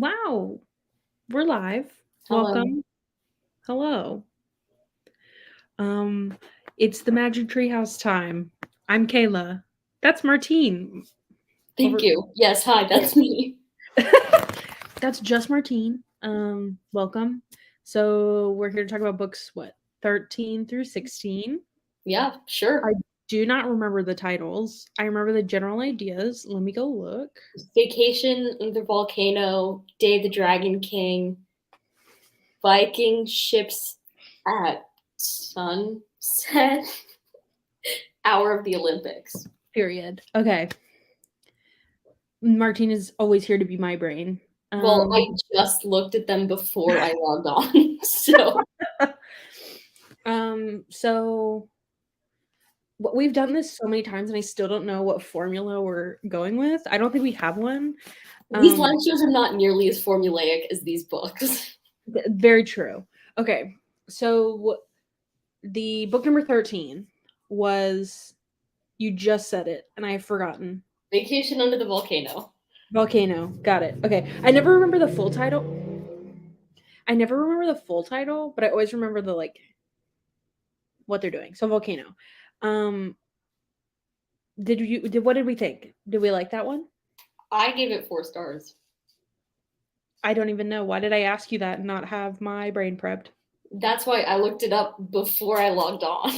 Wow, we're live. Hello. Welcome. Hello. Um, it's the Magic Treehouse time. I'm Kayla. That's Martine. Thank Over. you. Yes, hi, that's me. That's just Martine. Welcome. So we're here to talk about books. What 13 through 16. Yeah, I sure. do not remember the titles. I remember the general ideas. Let me go look. Vacation in the Volcano, Day of the Dragon King, Viking ships at sunset, Hour of the Olympics. Period. Okay. Martine is always here to be my brain. Well, I Um, just looked at them before I logged on, so so we've done this so many times and I still don't know what formula we're going with. I don't think we have one. these Um, live shows are not nearly as formulaic as these books. Very true. Okay. So the book number 13 was, you just said it and I have forgotten. Vacation under the Volcano. Volcano. Got it. Okay. I never remember the full title. But I always remember the like what they're doing. So Volcano. Um what did we think? Did we like that one? I gave it 4 stars. I don't even know. Why did I ask you that and not have my brain prepped? That's why I looked it up before I logged on.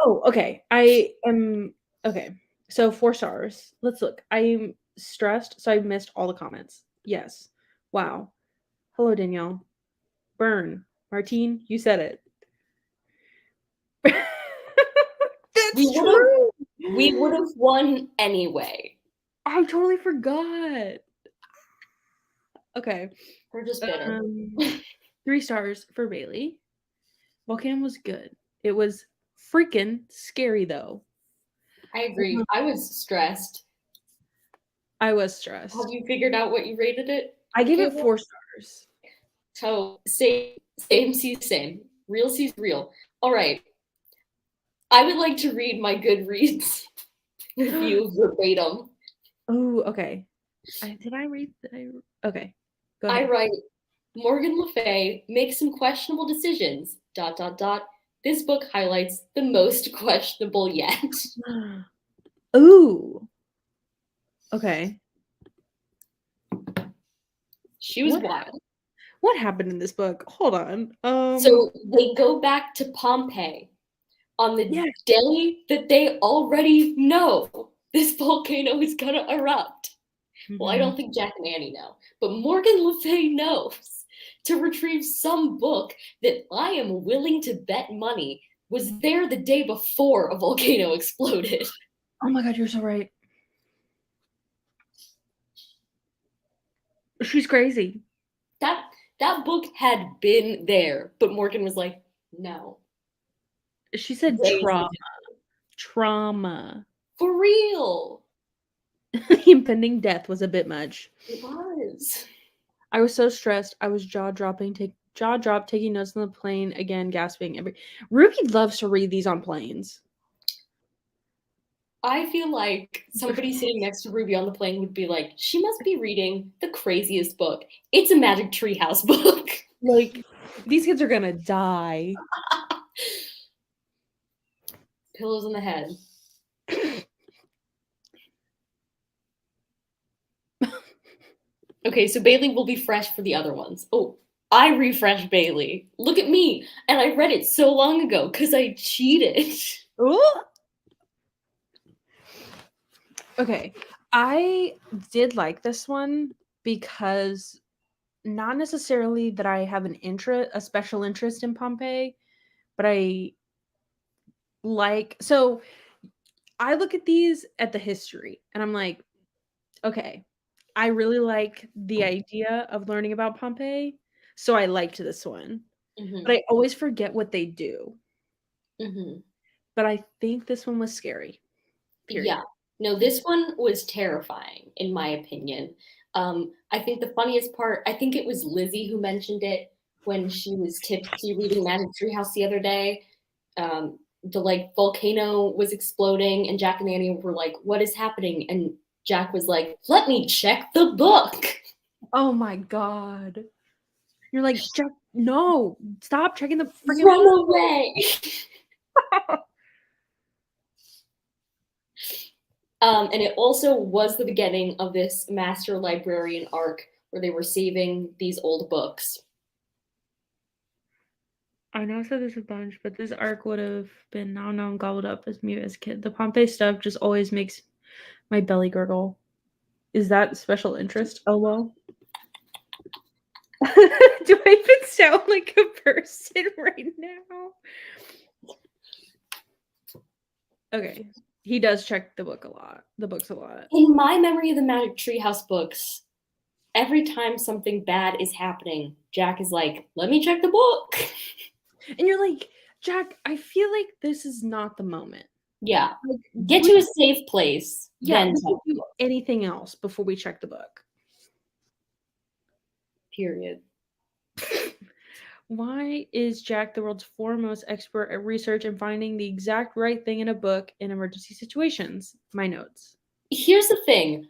Oh, okay. I am okay. So 4 stars. Let's look. I'm stressed, so I missed all the comments. Yes. Wow. Hello, Danielle. Burn. Martine, you said it. We That's would have true. we would have won anyway. I totally forgot. Okay. We're just bitter. 3 stars for Bailey. Volcano was good. It was freaking scary though. I agree. I was stressed. I was Have stressed. you figured out what you rated it? I gave Okay, it 4 stars. so same sees same. Real sees real. All right. I would like to read my Goodreads review verbatim. Oh, okay. Did I read? Okay, go I ahead. write Morgan Le Fay makes some questionable decisions. Dot dot dot. This book highlights the most questionable yet. Ooh. Okay. She was What wild. what happened in this book? Hold on. So they go back to Pompeii on the Yeah. day that they already know this volcano is gonna erupt. Well, I Mhm. don't think Jack and Annie know, but Morgan Le Fay knows to retrieve some book that I am willing to bet money was there the day before a volcano exploded. Oh my god, you're so right. She's crazy. That that book had been there, but Morgan was like, no, She said today's the trauma. day. Trauma. For real. The impending death was a bit much. It was. I was so stressed. I was jaw dropped, taking notes on the plane again, gasping. Ruby loves to read these on planes. I feel like somebody sitting next to Ruby on the plane would be like, she must be reading the craziest book. It's a Magic Treehouse book. Like, these kids are gonna die. Pillows in the head. Okay, so Bailey will be fresh for the other ones. Oh, I refreshed Bailey. Look at me. And I read it so long ago because I cheated. Ooh. Okay, I did like this one because not necessarily that I have a special interest in Pompeii, but so I look at these at the history and I'm like, okay, I really like the idea of learning about Pompeii, so I liked this one. But Mm-hmm. I always forget what they do. Mm-hmm. But I think this one was scary. Yeah. Period. No, this one was terrifying, in my opinion. I think the funniest part, I think it was Lizzie who mentioned it when she was tipsy reading Magic Treehouse the other day. The like volcano was exploding, and Jack and Annie were like, "What is happening?" And Jack was like, "Let me check the book." Oh my god. You're like, Jack, no, stop checking the freaking Run book. away. And it also was the beginning of this master librarian arc where they were saving these old books. I know I said this a bunch, but this arc would have been now known gobbled up as mute as a kid. The Pompey stuff just always makes my belly gurgle. Is that special interest? Oh well. Do I even sound like a person right now? Okay. He does check the book a lot. The books a lot. In my memory of the Magic Treehouse books, every time something bad is happening, Jack is like, let me check the book. And you're like, Jack, I feel like this is not the moment. Yeah. Like, Get to a safe place, yeah, then we check can do anything else before we check the book. period. Why is Jack the world's foremost expert at research and finding the exact right thing in a book in emergency situations? My notes. Here's the thing.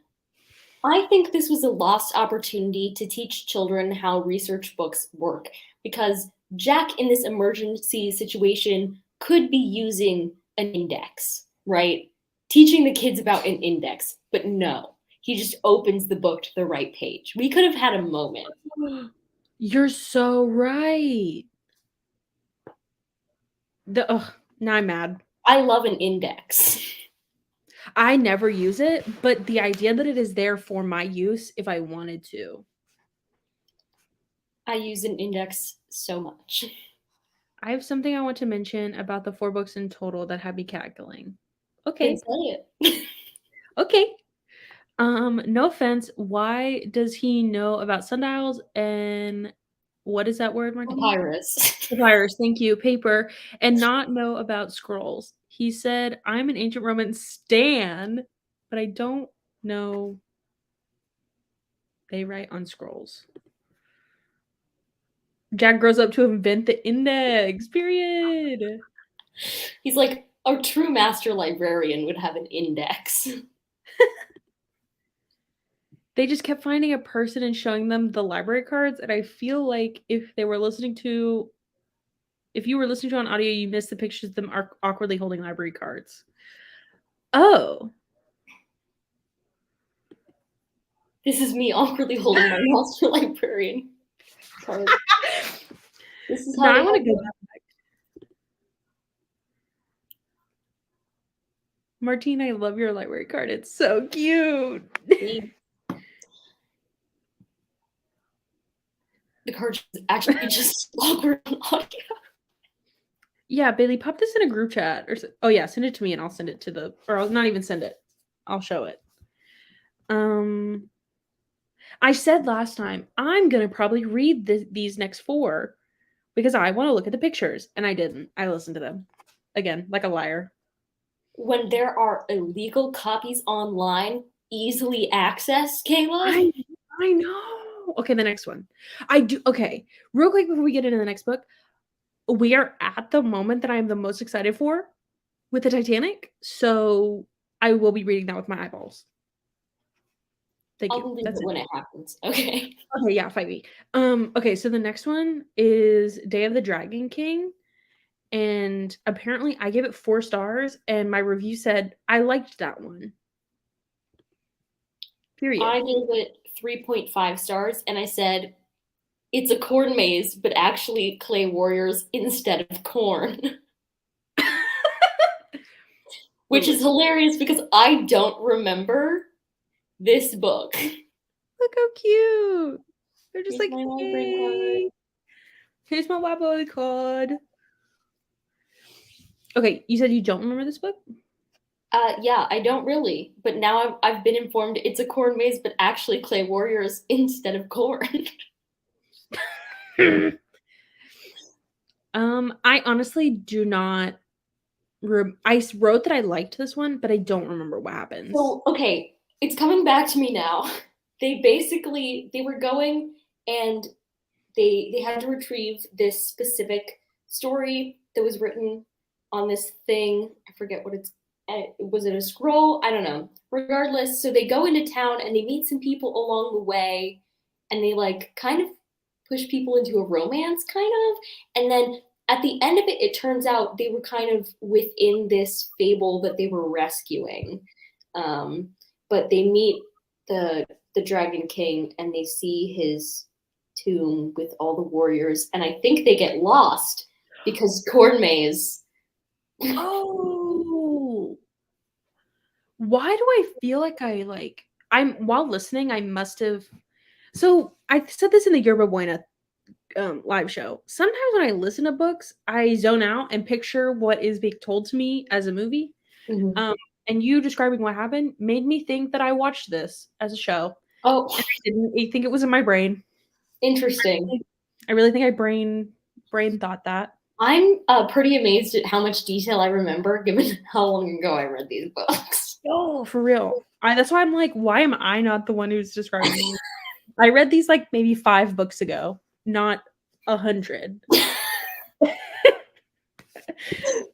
I think this was a lost opportunity to teach children how research books work because Jack in this emergency situation could be using an index, right? Teaching the kids about an index, but no. He just opens the book to the right page. We could have had a moment. You're so right. Now I'm mad. I love an index. I never use it, but the idea that it is there for my use if I wanted to. I use an index so much. I have something I want to mention about the 4 books in total that had me cackling. Then Okay. say it. Okay. No offense. Why does he know about sundials and what is that word, Martina? Papyrus. Papyrus, thank you, paper, and not know about scrolls? He said, I'm an ancient Roman stan, but I don't know they write on scrolls. Jack grows up to invent the index, period. He's like, a true master librarian would have an index. They just kept finding a person and showing them the library cards, and I feel like if you were listening to on audio, you missed the pictures of them awkwardly holding library cards. Oh. This is me awkwardly holding my master librarian card. This is how Now I they want to have go it. back. Martine, I love your library card. It's so cute. The card is actually just awkward on audio. Yeah, Bailey, pop this in a group chat oh yeah, send it to me and I'll send it to or I'll not even send it. I'll show it. I said last time I'm gonna probably read these next 4 because I want to look at the pictures, and I didn't. I listened to them again, like a liar. When there are illegal copies online, easily accessed, Kayla. I know. Okay, the next one. I do. Okay, real quick before we get into the next book, we are at the moment that I am the most excited for with the Titanic, so I will be reading that with my eyeballs. Thank I'll you. believe That's it it. when it happens. Okay. Okay, yeah, fight me. Okay, so the next one is Day of the Dragon King, and apparently I gave it 4 stars, and my review said I liked that one. Period. I gave it 3.5 stars, and I said it's a corn maze, but actually clay warriors instead of corn. Which is hilarious because I don't remember this book. Look how cute. They're just Here's like, my library hey, here's my library card. Okay, you said you don't remember this book? Yeah, I don't really, but now I've been informed it's a corn maze, but actually clay warriors instead of corn. I honestly do not. I wrote that I liked this one, but I don't remember what happens. So, okay, it's coming back to me now. They were going and they had to retrieve this specific story that was written on this thing. I forget what it's. Was it a scroll? I don't know. Regardless, so they go into town and they meet some people along the way, and they like kind of push people into a romance, kind of. And then at the end of it, it turns out they were kind of within this fable that they were rescuing. But they meet the Dragon King and they see his tomb with all the warriors, and I think they get lost because corn maze. Oh, why do I feel like I'm while listening, I must have. So I said this in the Yerba Buena live show. Sometimes when I listen to books, I zone out and picture what is being told to me as a movie. Mm-hmm. And you describing what happened made me think that I watched this as a show. Oh, And I didn't. I think it was in my brain. interesting. I really think I brain thought that. I'm pretty amazed at how much detail I remember, given how long ago I read these books. Oh, for real. That's why I'm like, why am I not the one who's describing these? I read these like maybe 5 books ago, not 100.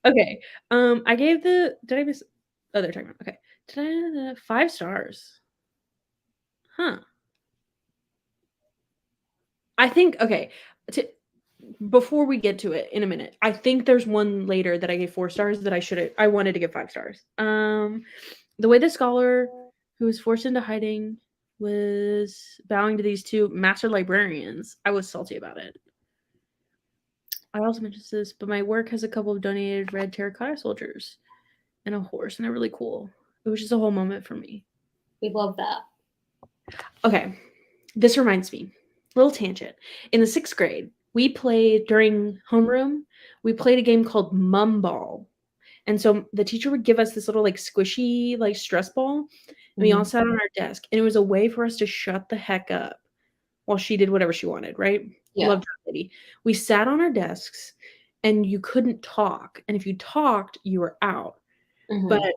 Okay. I gave the did I miss oh they're talking about okay. 5 stars. Huh. I think okay. To, before we get to it in a minute, I think there's one later that I gave 4 stars that I wanted to give 5 stars. The way the scholar who was forced into hiding was bowing to these 2 master librarians. I was salty about it. I also mentioned this, but my work has a couple of donated red terracotta soldiers and a horse, and they're really cool. It was just a whole moment for me. We love that. Okay, this reminds me, little tangent. In the 6th grade, we played during homeroom. We played a game called Mum Ball, and so the teacher would give us this little like squishy like stress ball, and we all sat on our desk, and it was a way for us to shut the heck up while she did whatever she wanted. Right? Yeah. Loved that lady. We sat on our desks, and you couldn't talk, and if you talked, you were out. Mm-hmm. But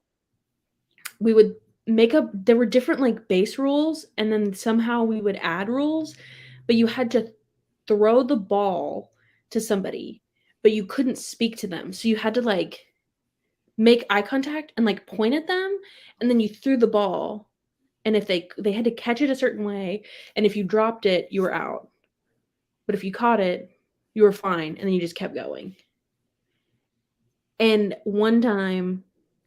we would make up there were different like base rules and then somehow we would add rules, but you had to throw the ball to somebody, but you couldn't speak to them. So you had to like make eye contact and like point at them, and then you threw the ball, and if they had to catch it a certain way, and if you dropped it, you were out. But if you caught it, you were fine, and then you just kept going. And one time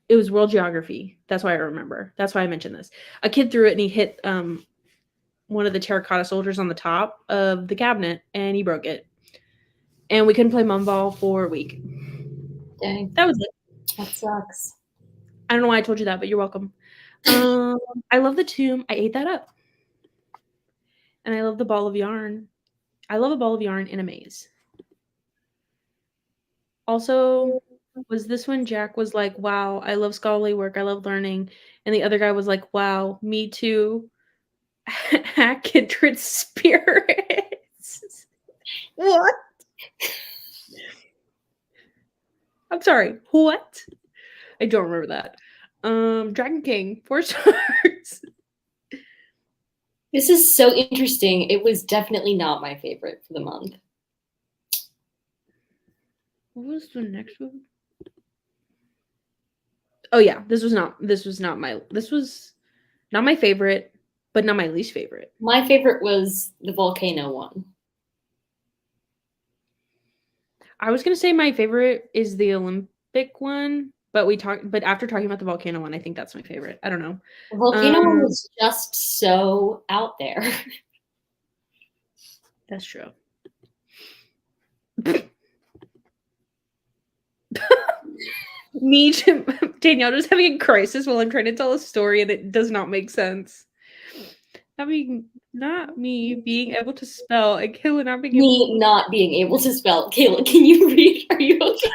it was world geography. That's why I remember. That's why I mentioned this. A kid threw it and he hit one of the terracotta soldiers on the top of the cabinet and he broke it. And we couldn't play mum ball for a week. Dang. That was it. That sucks. I don't know why I told you that, but you're welcome. I love the tomb. I ate that up. And I love the ball of yarn. I love a ball of yarn in a maze. Also, was this when Jack was like, wow, I love scholarly work. I love learning. And the other guy was like, wow, me too. Kindred spirits. What? I'm sorry. What? I don't remember that. Dragon King, 4 stars. This is so interesting. It was definitely not my favorite for the month. What was the next one? Oh yeah, this was not my favorite, but not my least favorite. My favorite was the volcano one. I was gonna say my favorite is the Olympic one, but after talking about the volcano one, I think that's my favorite. I don't know. The volcano one was just so out there. That's true. Me, Danielle, just having a crisis while I'm trying to tell a story and it does not make sense. Not me being able to spell and Kayla not being able to... not being able to spell. Kayla, can you read? Are you okay?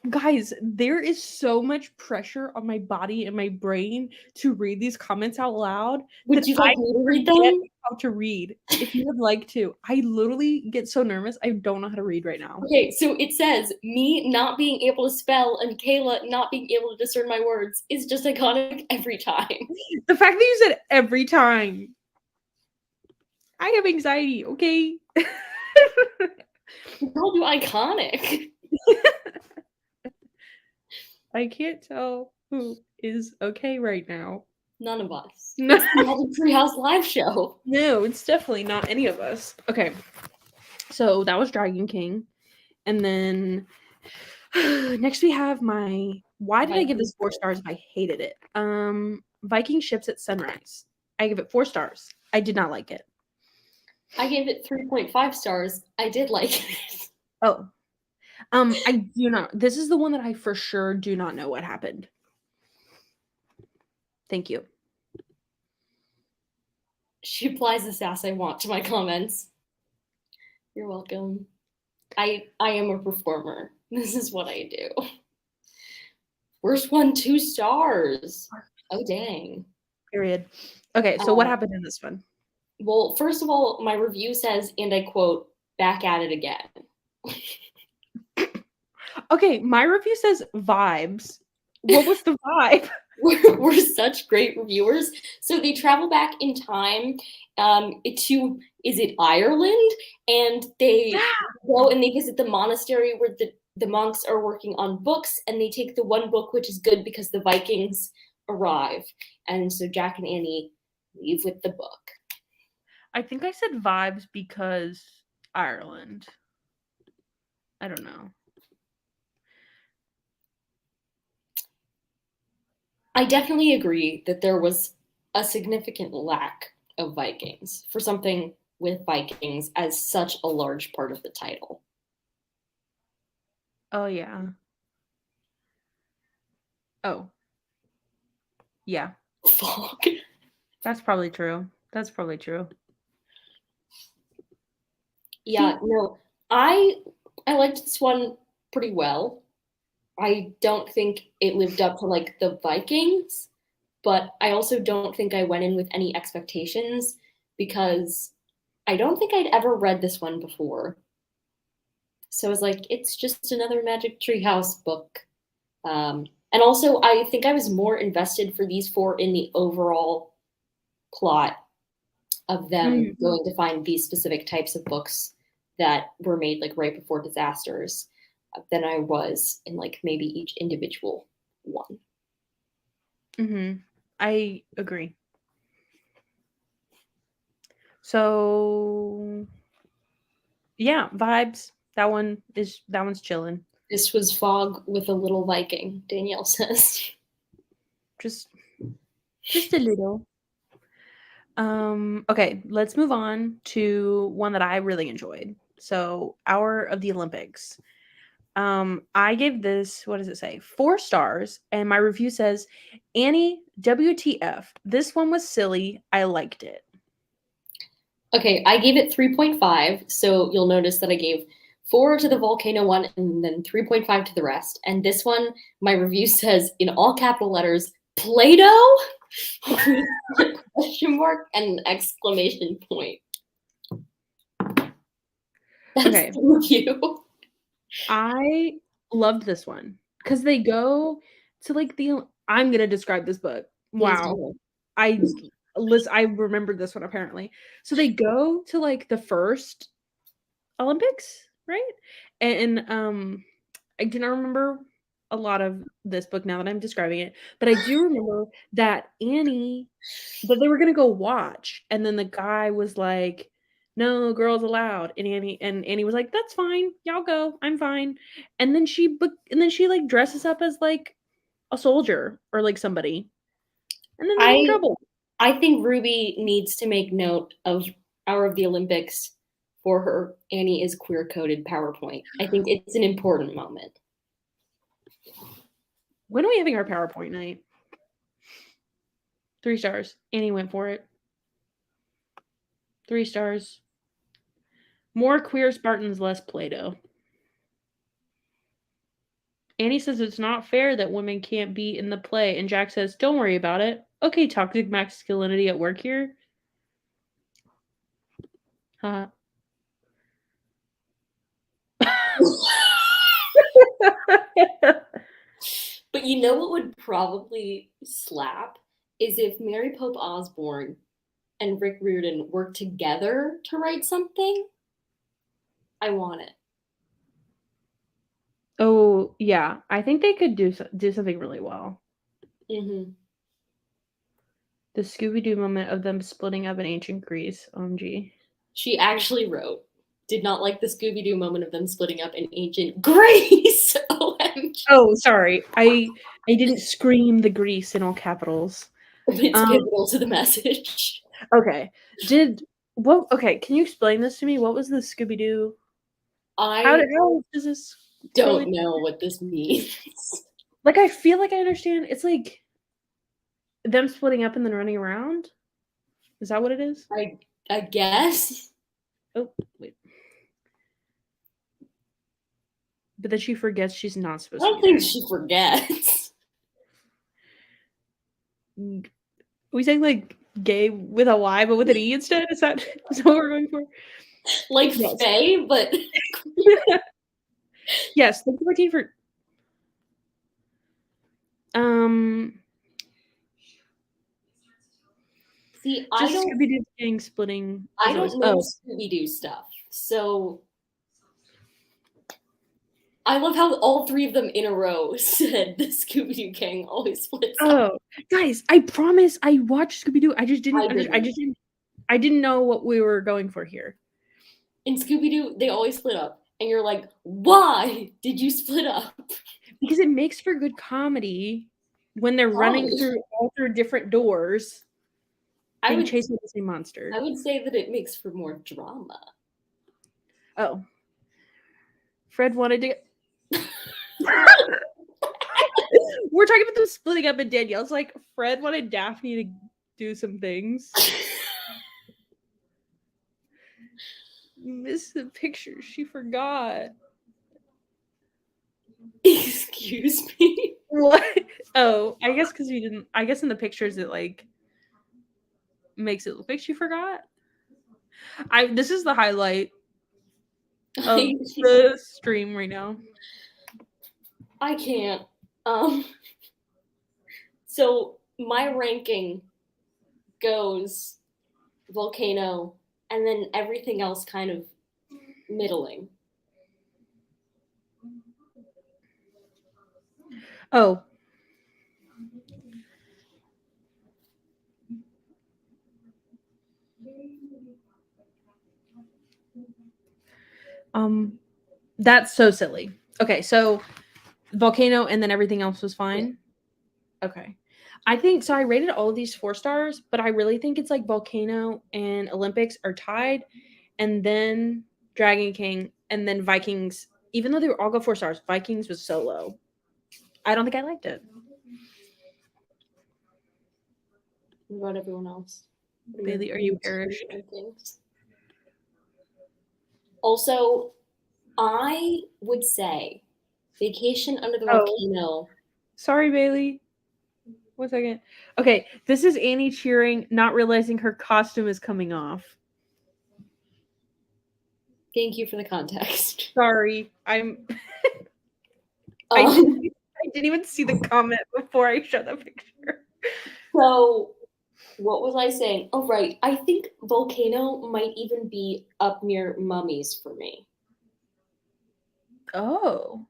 Guys, there is so much pressure on my body and my brain to read these comments out loud. Would you like me to read them? How to read. If you would like to. I literally get so nervous. I don't know how to read right now. Okay, so it says, me not being able to spell and Kayla not being able to discern my words is just iconic every time. The fact that you said every time. I have anxiety, okay? I told you iconic. I can't tell who is okay right now. None of us. No, It's the Magic Treehouse live show. no, it's definitely not any of us. Okay, so that was Dragon King. And then next we have my why did I give Viking this 4 stars if I hated it? Viking ships at sunrise. I give it 4 stars. I did not like it. I gave it 3.5 stars. I did like it. Oh. I do not. This is the one that I for sure do not know what happened. Thank you. She applies the sass I want to my comments. You're welcome. I am a performer. This is what I do. Worst one, 2 stars. Oh dang. Period. Okay, so what happened in this one? Well, first of all, my review says, and I quote, back at it again. Okay, my review says vibes. What was the vibe? We're such great reviewers. So they travel back in time to, is it Ireland? And they go and they visit the monastery where the monks are working on books, and they take the one book which is good because the Vikings arrive. And so Jack and Annie leave with the book. I think I said vibes because Ireland. I don't know. I definitely agree that there was a significant lack of Vikings for something with Vikings as such a large part of the title. Oh yeah. Oh. Yeah. Fuck. That's probably true. That's probably true. Yeah, no. I liked this one pretty well. I don't think it lived up to like the Vikings, but I also don't think I went in with any expectations because I don't think I'd ever read this one before. So I was like, it's just another Magic Treehouse book. And also, I think I was more invested for these 4 in the overall plot of them going to find these specific types of books that were made like right before disasters than I was in like maybe each individual one. I agree. So yeah, vibes. That one's chilling. This was fog with a little Viking, Danielle says. Just a little. Okay, let's move on to one that I really enjoyed. So, Hour of the Olympics. I gave this, what does it say? 4 stars, and my review says, Annie, WTF. This one was silly. I liked it. Okay, I gave it 3.5, so you'll notice that I gave 4 to the volcano one and then 3.5 to the rest. And this one, my review says in all capital letters, Play-Doh? Question mark and an exclamation point. That's Okay. the review. I loved this one because they go to like I'm gonna describe this book. Wow. I remembered this one apparently. So they go to like the first Olympics, right? And I do not remember a lot of this book now that I'm describing it, but I do remember that that they were gonna go watch, and then the guy was like, "No girls allowed," and Annie was like, "That's fine, y'all go, I'm fine." And then she like dresses up as like a soldier or like somebody, and then they get in trouble. I think Ruby needs to make note of Hour of the Olympics for her Annie is queer coded PowerPoint. I think it's an important moment. When are we having our PowerPoint night? 3 stars. Annie went for it. 3 stars. More queer Spartans, less Play-Doh. Annie says it's not fair that women can't be in the play, and Jack says, don't worry about it. Okay, toxic masculinity at work here. Huh. But you know what would probably slap is if Mary Pope Osborne and Rick Riordan worked together to write something. I want it. Oh, yeah. I think they could do something really well. Mm-hmm. The Scooby-Doo moment of them splitting up in ancient Greece. OMG. She actually wrote, did not like the Scooby-Doo moment of them splitting up in ancient Greece. OMG. Oh, sorry. I didn't scream the Greece in all capitals. It's pivotal to the message. Okay. Okay, can you explain this to me? What was the Scooby-Doo? How I does this don't relate? know what this means. Like, I feel like I understand. It's like them splitting up and then running around. Is that what it is? I guess. Oh, wait. But then she forgets she's not I supposed to don't be think there. she forgets. We saying like gay with a Y but with an E instead? Is that what we're going for? Like Yes. Faye, but Yes, thank you, Martine, for um see, just Scooby-Doo gang splitting I is always don't know Scooby-Doo stuff. So I love how all three of them in a row said the Scooby-Doo gang always splits up. oh, guys, I promise I watched Scooby-Doo. I just didn't I didn't. I didn't know what we were going for here. In Scooby-Doo, they always split up. And you're like, why did you split up? Because it makes for good comedy when they're running Comedy. through different doors I being would chased by the same monster. I would say that it makes for more drama. Oh. Fred wanted to We're talking about them splitting up, and Danielle's like, Fred wanted Daphne to do some things. Missed the picture. She forgot. Excuse me. What? Oh, I guess because you didn't. I guess in the pictures it like makes it look like she forgot. This is the highlight of the stream right now. I can't. So my ranking goes volcano and then everything else kind of middling. Oh. That's so silly. Okay, so volcano and then everything else was fine. Yeah. Okay. I think so. I rated all of these 4 stars, but I really think it's like volcano and Olympics are tied, and then Dragon King, and then Vikings. Even though they were all go 4 stars, Vikings was so low. I don't think I liked it. What about everyone else? Bailey, are you perished? Also, I would say Vacation Under the Volcano. Sorry, Bailey. 1 second. Okay, this is Annie cheering, not realizing her costume is coming off. Thank you for the context. Sorry, I didn't even see the comment before I showed the picture. So, what was I saying? Oh, right. I think Volcano might even be up near Mummies for me. Oh.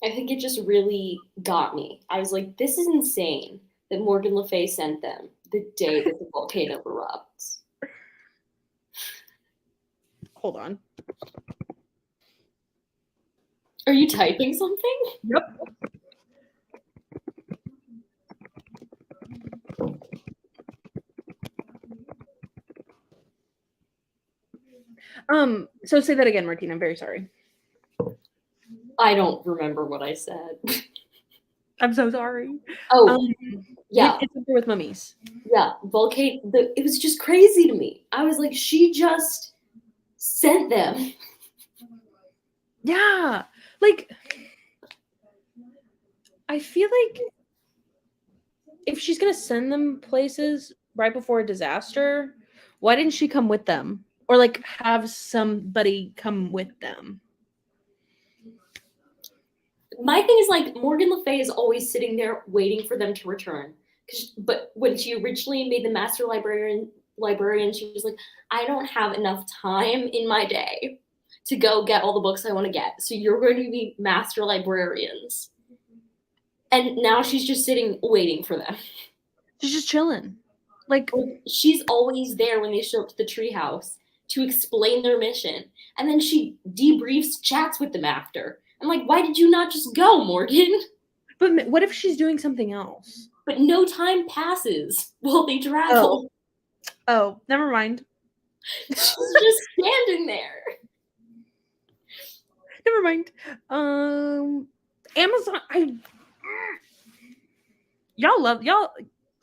I think it just really got me. I was like, this is insane that Morgan Le Fay sent them the day that the volcano erupts. Hold on. Are you typing something? Yep. So say that again, Martina. I'm very sorry. I don't remember what I said. I'm so sorry. Oh, yeah. It's up there with Mummies. Yeah, volcano. It was just crazy to me. I was like, she just sent them. Yeah. Like, I feel like if she's going to send them places right before a disaster, why didn't she come with them? Or like have somebody come with them? My thing is like Morgan Le Fay is always sitting there waiting for them to return. But when she originally made the master librarian, she was like, I don't have enough time in my day to go get all the books I want to get. So you're going to be master librarians. And now she's just sitting waiting for them. She's just chilling. Like, she's always there when they show up to the treehouse to explain their mission. And then she debriefs, chats with them after. I'm like, why did you not just go, Morgan? but what if she's doing something else? But no time passes while they travel. Oh, never mind. She's just standing there. Never mind. Amazon. Y'all.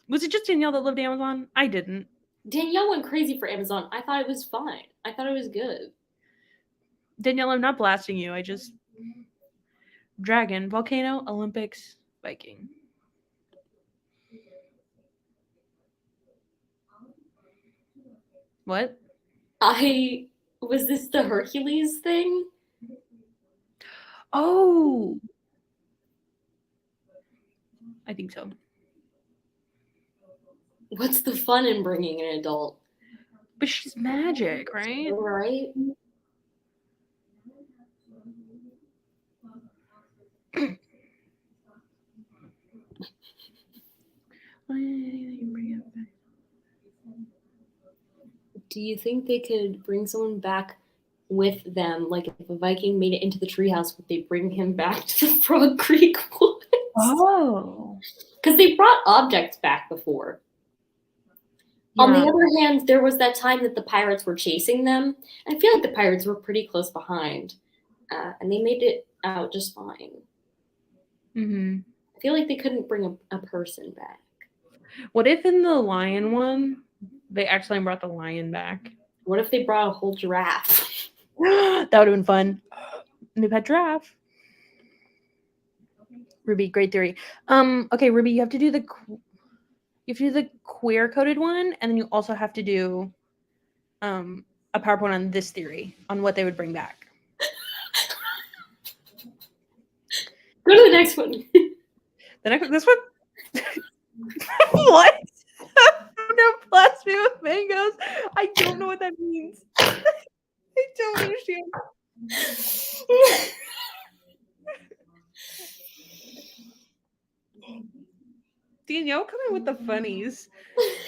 Was it just Danielle that loved Amazon? I didn't. Danielle went crazy for Amazon. I thought it was fine. I thought it was good. Danielle, I'm not blasting you. Dragon, volcano, Olympics, Viking. What? Was this the Hercules thing? Oh, I think so. What's the fun in bringing an adult? But she's magic, right? Right? Do you think they could bring someone back with them? Like if a Viking made it into the treehouse, would they bring him back to the Frog Creek Woods? Oh. Because they brought objects back before. Yeah. On the other hand, there was that time that the pirates were chasing them. I feel like the pirates were pretty close behind. And they made it out just fine. Mm-hmm. I feel like they couldn't bring a person back. What if in the lion one, they actually brought the lion back? What if they brought a whole giraffe? That would have been fun. New pet giraffe. Ruby, great theory. Okay, Ruby, you have to do the queer coded one, and then you also have to do a PowerPoint on this theory on what they would bring back. Go to the next one. This one? What? No, blasphemy with mangoes. I don't know what that means. I don't understand. Danielle coming with the funnies.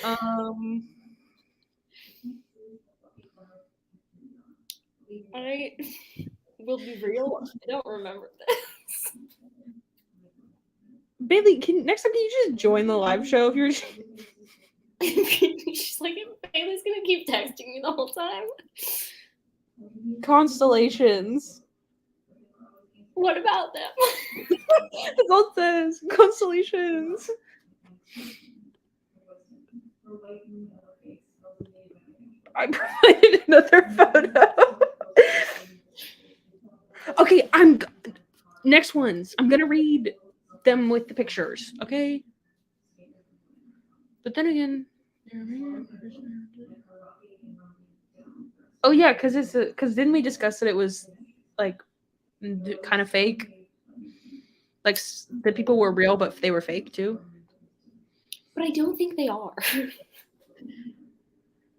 I will be real. I don't remember this. Bailey, next time can you just join the live show if you're? She's like, Bailey's gonna keep texting me the whole time. Constellations. What about them? The gold says constellations. I provided another photo. Okay, next ones. I'm gonna read them with the pictures, okay? But then again, oh yeah, because didn't we discuss that it was like kind of fake? Like the people were real, but they were fake too. But I don't think they are.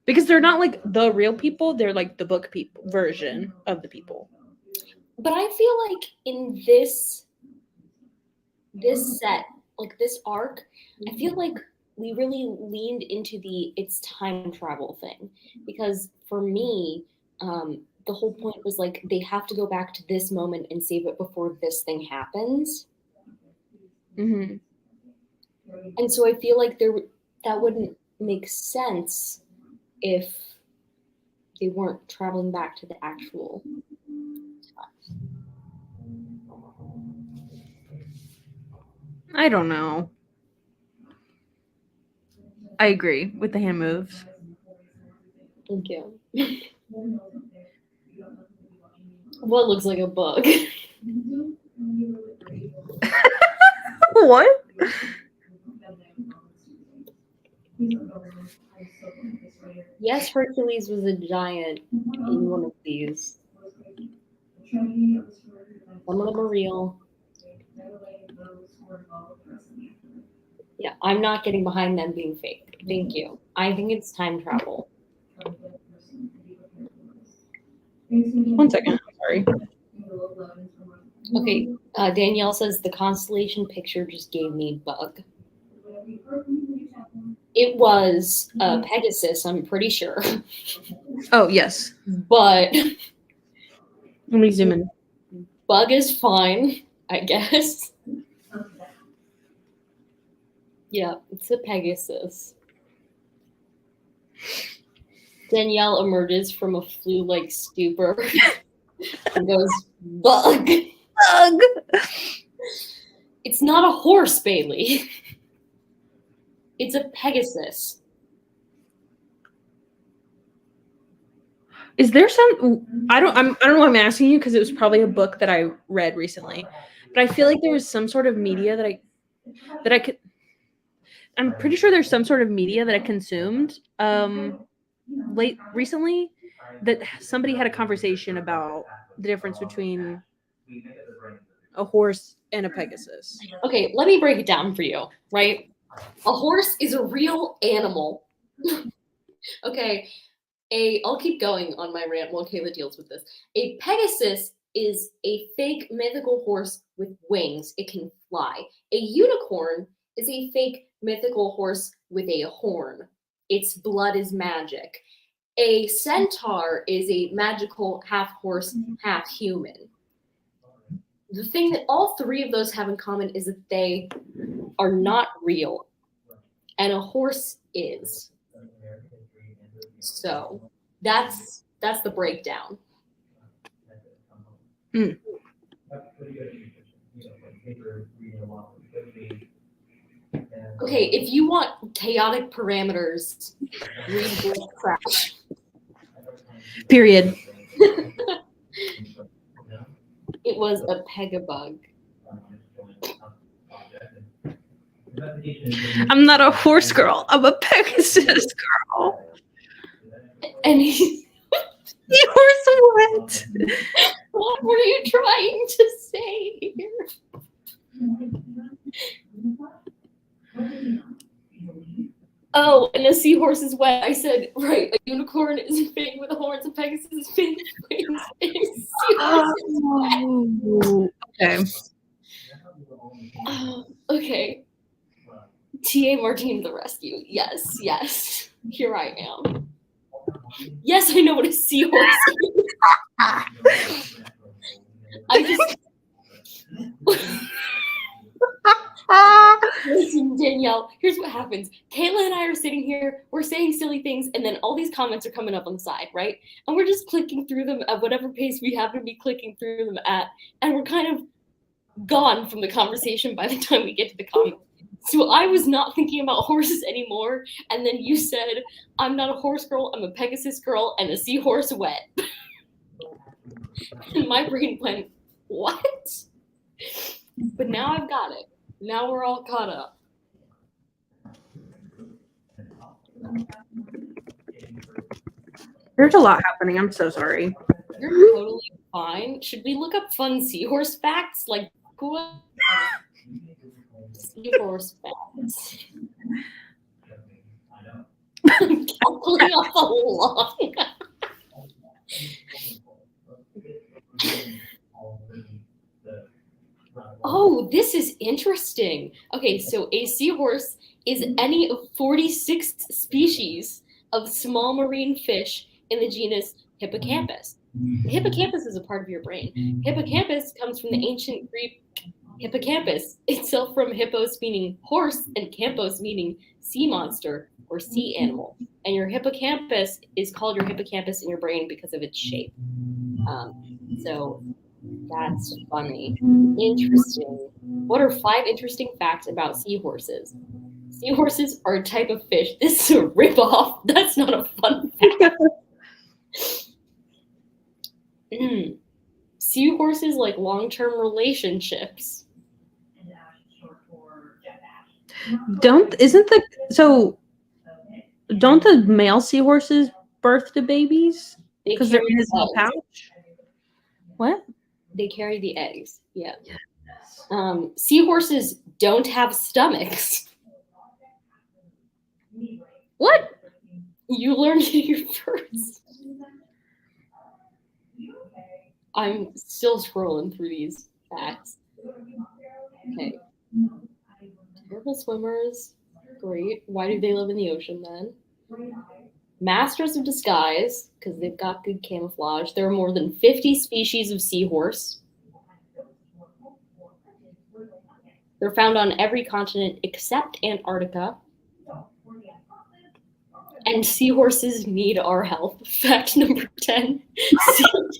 Because they're not like the real people, they're like the book people version of the people. But I feel like in this set, like this arc, I feel like we really leaned into it's time travel thing. Because for me, the whole point was like they have to go back to this moment and save it before this thing happens. Mm-hmm. And so I feel like that wouldn't make sense if they weren't traveling back to the actual time. I don't know. I agree with the hand moves. Thank you. What looks like a bug? What? Yes, Hercules was a giant in one of these. Some of them are real. Yeah, I'm not getting behind them being fake. Thank you. I think it's time travel. 1 second. Sorry. Okay, Danielle says the constellation picture just gave me bug. It was Pegasus, I'm pretty sure. Oh, yes. But Let me zoom in. bug is fine, I guess. Yeah, it's a Pegasus. Danielle emerges from a flu-like stupor and goes, bug. Bug. It's not a horse, Bailey. It's a Pegasus. Is there some? I don't know why I'm asking you, because it was probably a book that I read recently, but I feel like there was some sort of media that I could. I'm pretty sure there's some sort of media that I consumed recently that somebody had a conversation about the difference between a horse and a Pegasus. Okay, let me break it down for you, right? A horse is a real animal. Okay, I'll keep going on my rant while Kayla deals with this. A Pegasus is a fake mythical horse with wings. It can fly. A unicorn is a fake mythical horse with a horn. Its blood is magic. A centaur is a magical half horse, half human. The thing that all three of those have in common is that they are not real, and a horse is. So that's the breakdown. Mm. Okay, if you want chaotic parameters, read Wolf Crash. Period. It was a pegabug. I'm not a horse girl. I'm a Pegasus girl. And You were so wet. what were you trying to say here? Oh, and a seahorse is wet. I said, right, a unicorn is fake with horns, a Pegasus is fake with wings. Oh, okay. Okay. T.A. Martine the rescue. Yes, yes. Here I am. Yes, I know what a seahorse is. I just listen, Danielle, here's what happens. Kayla and I are sitting here, we're saying silly things, and then all these comments are coming up on the side, right? And we're just clicking through them at whatever pace we happen to be clicking through them at, and we're kind of gone from the conversation by the time we get to the comments. So I was not thinking about horses anymore, and then you said, I'm not a horse girl, I'm a Pegasus girl, and a seahorse wet. And my brain went, what? But now I've got it. Now we're all caught up. There's a lot happening. I'm so sorry. You're totally fine. Should we look up fun seahorse facts? Like, what? Seahorse facts. I'm calling off a long. Oh, this is interesting. Okay, so a seahorse is any of 46 species of small marine fish in the genus Hippocampus. The hippocampus is a part of your brain. Hippocampus comes from the ancient Greek hippocampus, itself from hippos meaning horse and campos meaning sea monster or sea animal. And your hippocampus is called your hippocampus in your brain because of its shape. So that's funny. Interesting. What are 5 interesting facts about seahorses? Seahorses are a type of fish. This is a ripoff. That's not a fun fact. Seahorses like long-term relationships. Don't the male seahorses birth the babies? Because they're in his little pouch? What? They carry the eggs. Yeah. Yes. Seahorses don't have stomachs. What? You learned it here first. I'm still scrolling through these. Facts. Okay. Terrible swimmers. Great. Why do they live in the ocean then? Masters of disguise, because they've got good camouflage. There are more than 50 species of seahorse. They're found on every continent except Antarctica. And seahorses need our help. Fact number 10.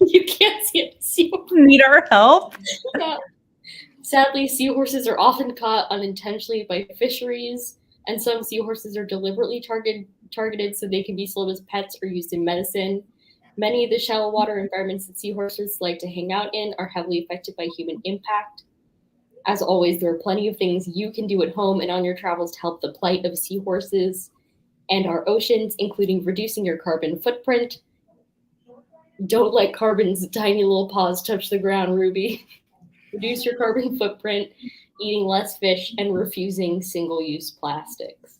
You can't see a seahorse. Need our help? Yeah. Sadly, seahorses are often caught unintentionally by fisheries, and some seahorses are deliberately targeted so they can be sold as pets or used in medicine. Many of the shallow water environments that seahorses like to hang out in are heavily affected by human impact. As always, there are plenty of things you can do at home and on your travels to help the plight of seahorses and our oceans, including reducing your carbon footprint. Don't let carbon's tiny little paws touch the ground, Ruby. Reduce your carbon footprint, eating less fish, and refusing single-use plastics.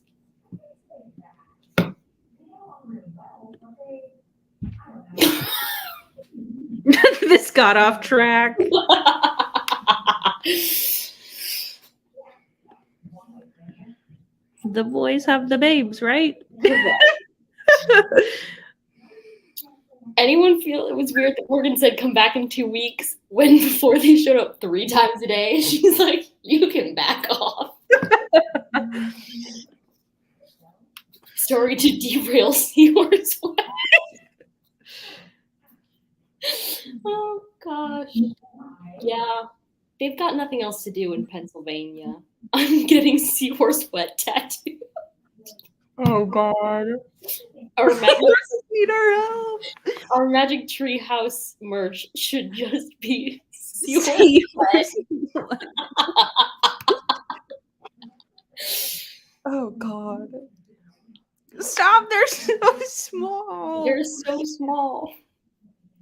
This got off track. The boys have the babes, right? Anyone feel it was weird that Morgan said come back in 2 weeks when before they showed up 3 times a day? She's like, you can back off. Story to derail seahorse. Oh gosh. Yeah. They've got nothing else to do in Pennsylvania. I'm getting seahorse wet tattoo. Oh God. Our magic, Need our help. our magic tree house merch should just be seahorse wet. Oh God. Stop, they're so small. They're so small.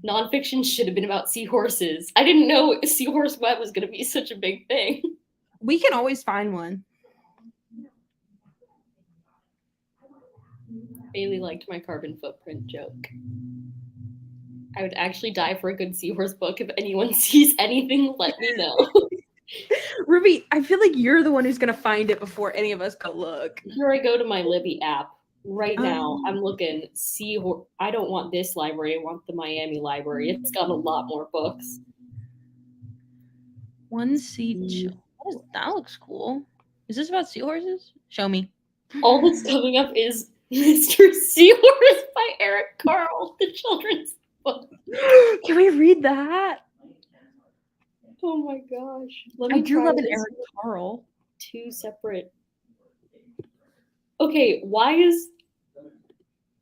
Nonfiction should have been about seahorses. I didn't know seahorse wet was going to be such a big thing. We can always find one. Bailey liked my carbon footprint joke. I would actually die for a good seahorse book. If anyone sees anything, let me know. Ruby, I feel like you're the one who's going to find it before any of us go look. Here I go to my Libby app. Right now, I'm looking seahorse. I don't want this library. I want the Miami library. It's got a lot more books. One seat. That looks cool. Is this about seahorses? Show me. All that's coming up is Mr. Seahorse by Eric Carle, the children's book. Can we read that? Oh my gosh. I do love an Eric Carle. 2 separate. Okay, why is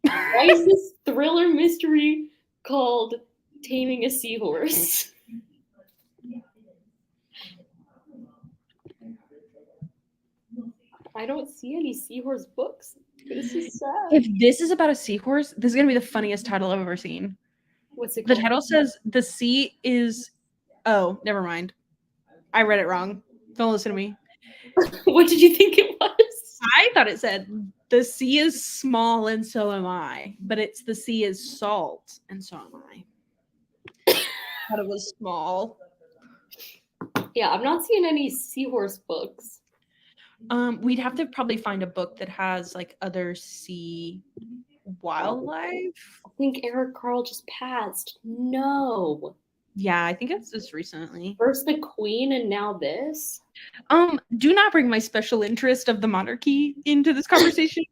this thriller mystery called Taming a Seahorse? I don't see any seahorse books. This is sad. If this is about a seahorse, this is going to be the funniest title I've ever seen. What's it The called? title says, "The sea is..." Oh, never mind. I read it wrong. Don't listen to me. What did you think it was? I thought it said, "The sea is small and so am I." But it's "The sea is salt and so am I." Thought it was small. Yeah, I'm not seeing any seahorse books. We'd have to probably find a book that has like other sea wildlife. I think Eric Carle just passed. No. Yeah, I think it's just recently. First the Queen and now this. Do not bring my special interest of the monarchy into this conversation.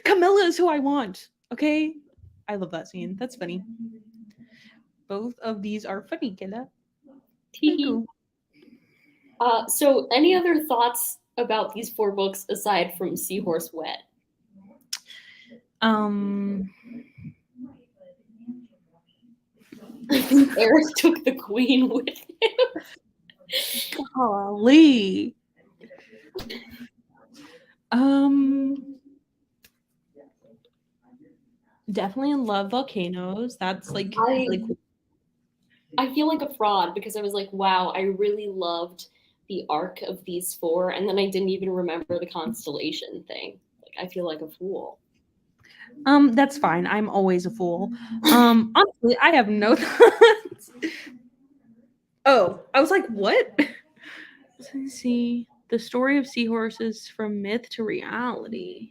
Camilla is who I want. Okay, I love that scene. That's funny. Both of these are funny, Killa. So any other thoughts about these 4 books aside from Seahorse Wet? Eric took the Queen with him. Golly. Definitely love volcanoes. That's like I feel like a fraud because I was like, wow, I really loved the arc of these 4, and then I didn't even remember the constellation thing. Like, I feel like a fool. That's fine. I'm always a fool. Honestly, I have no thoughts. Oh, I was like, what? Let me see. The story of seahorses from myth to reality.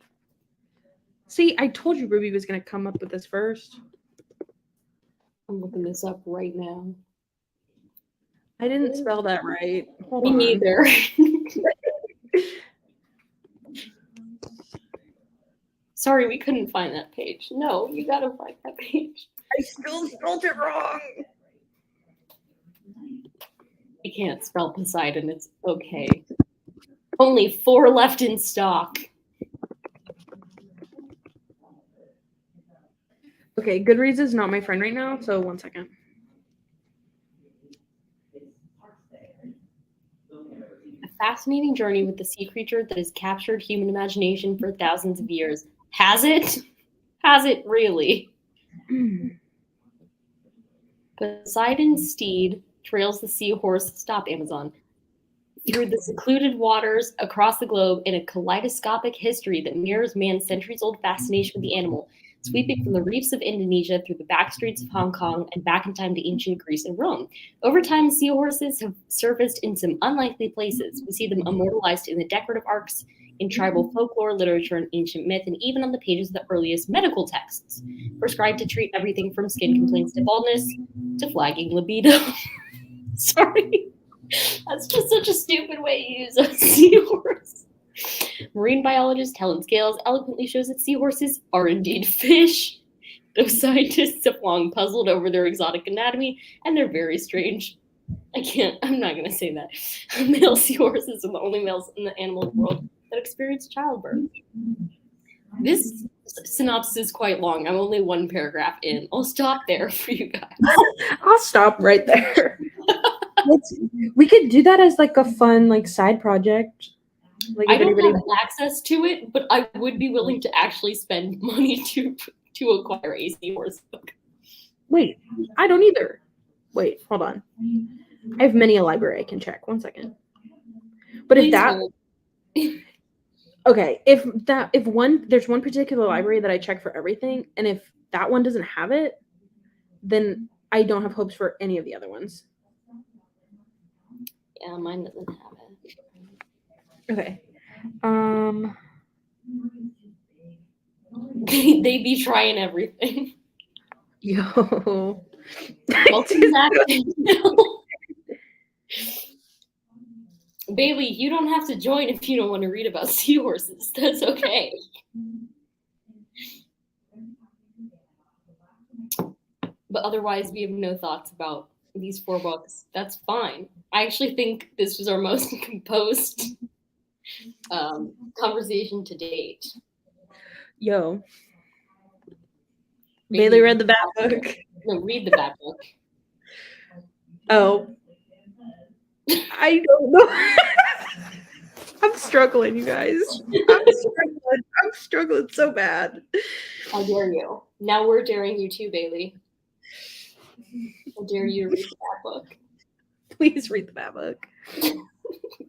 See, I told you Ruby was going to come up with this first. I'm looking this up right now. I didn't spell that right. Hold Me on. neither. Sorry, we couldn't find that page. No, you gotta find that page. I still spelled it wrong. You can't spell Poseidon. It's okay. Only 4 left in stock. Okay, Goodreads is not my friend right now, so 1 second. A fascinating journey with the sea creature that has captured human imagination for thousands of years. Has it? Has it really? Poseidon's steed trails the seahorse, stop Amazon, through the secluded waters across the globe in a kaleidoscopic history that mirrors man's centuries-old fascination with the animal, sweeping from the reefs of Indonesia through the back streets of Hong Kong and back in time to ancient Greece and Rome. Over time, seahorses have surfaced in some unlikely places. We see them immortalized in the decorative arcs, in tribal folklore, literature, and ancient myth, and even on the pages of the earliest medical texts, prescribed to treat everything from skin complaints to baldness to flagging libido. Sorry. That's just such a stupid way to use a seahorse. Marine biologist Helen Scales eloquently shows that seahorses are indeed fish, though scientists have long puzzled over their exotic anatomy, and they're very strange. I'm not going to say that. Male seahorses are the only males in the animal world that experience childbirth. This synopsis is quite long. I'm only 1 paragraph in. I'll stop there for you guys. I'll stop right there. We could do that as like a fun like side project. Like I don't have access to it, but I would be willing to actually spend money to acquire a seahorse book. Wait, I don't either. Wait, hold on. I have many a library I can check. 1 second. But Please if that okay, if there's one particular library that I check for everything, and if that one doesn't have it, then I don't have hopes for any of the other ones. Yeah, mine doesn't have it. Okay. They be trying everything. Yo. Welcome back. Bailey, you don't have to join if you don't want to read about seahorses. That's okay. But otherwise, we have no thoughts about these 4 books. That's fine. I actually think this was our most composed conversation to date. Yo. Bailey read the bad book. No, read the bad book. Oh. I don't know. I'm struggling, you guys. I'm struggling so bad. How dare you? Now we're daring you too, Bailey. How dare you read the bad book? Please read the bad book.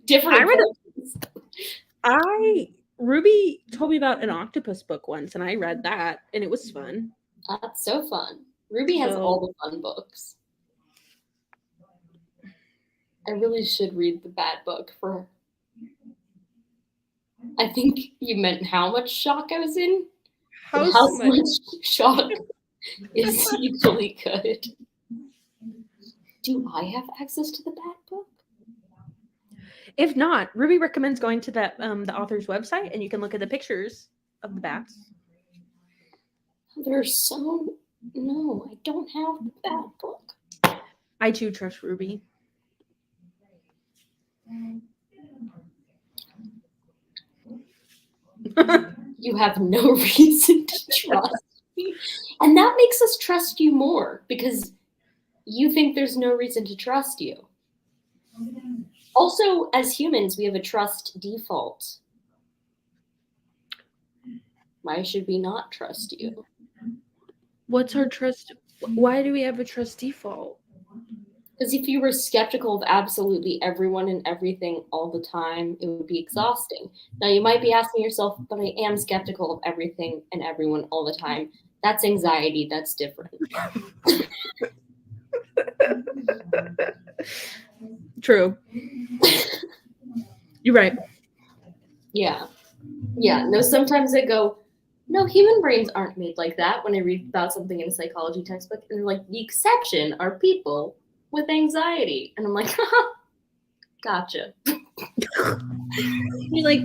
Different. Ruby told me about an octopus book once, and I read that, and it was fun. That's so fun. Ruby has all the fun books. I really should read the bad book for her. I think you meant how much shock I was in. How much shock is usually good. Do I have access to the bad book? If not, Ruby recommends going to that the author's website, and you can look at the pictures of the bats. There's no, I don't have the bad book. I too trust Ruby. You have no reason to trust me. And that makes us trust you more because you think there's no reason to trust you. Also, as humans, we have a trust default. Why should we not trust you? What's our trust? Why do we have a trust default? Because if you were skeptical of absolutely everyone and everything all the time, it would be exhausting. Now, you might be asking yourself, but I am skeptical of everything and everyone all the time. That's anxiety. That's different. True. You're right. Yeah. No, sometimes I go, no, human brains aren't made like that when I read about something in a psychology textbook. And they're like, the exception are people with anxiety. And I'm like, gotcha. You're like,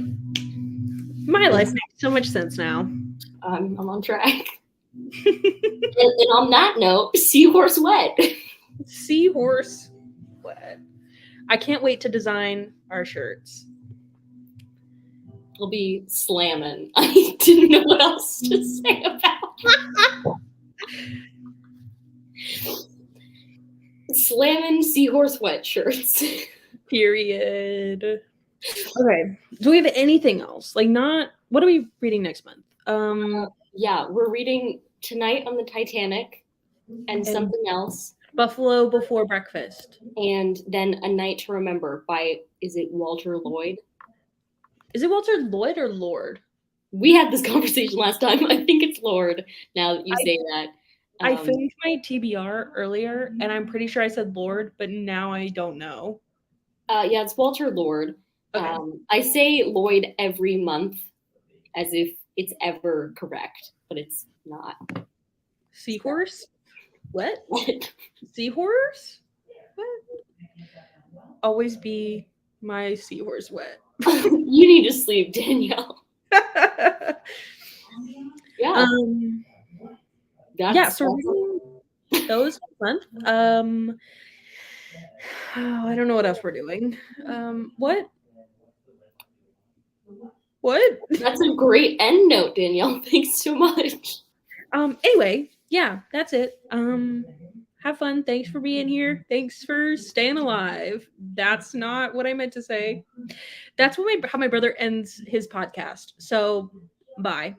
my life makes so much sense now. I'm on track. And on that note, seahorse wet. Seahorse wet. I can't wait to design our shirts. I'll be slamming. I didn't know what else to say about it. Slamming seahorse wet shirts. Period. Okay. Do we have anything else? Like, not what are we reading next month? Yeah, we're reading Tonight on the Titanic and something else. Buffalo Before Breakfast. And then A Night to Remember by, is it Walter Lloyd? Is it Walter Lloyd or Lord? We had this conversation last time. I think it's Lord, now that you say that. I finished my TBR earlier, and I'm pretty sure I said Lord, but now I don't know. Yeah, it's Walter Lloyd. Okay. I say Lloyd every month as if it's ever correct, but it's not. Seahorse? What? Seahorse? What? Always be my seahorse wet. You need to sleep, Danielle. Yeah. So we're reading those month. I don't know what else we're doing. What? That's a great end note, Danielle. Thanks so much. Anyway, yeah, that's it. Have fun. Thanks for being here. Thanks for staying alive. That's not what I meant to say. That's how my brother ends his podcast. So, bye.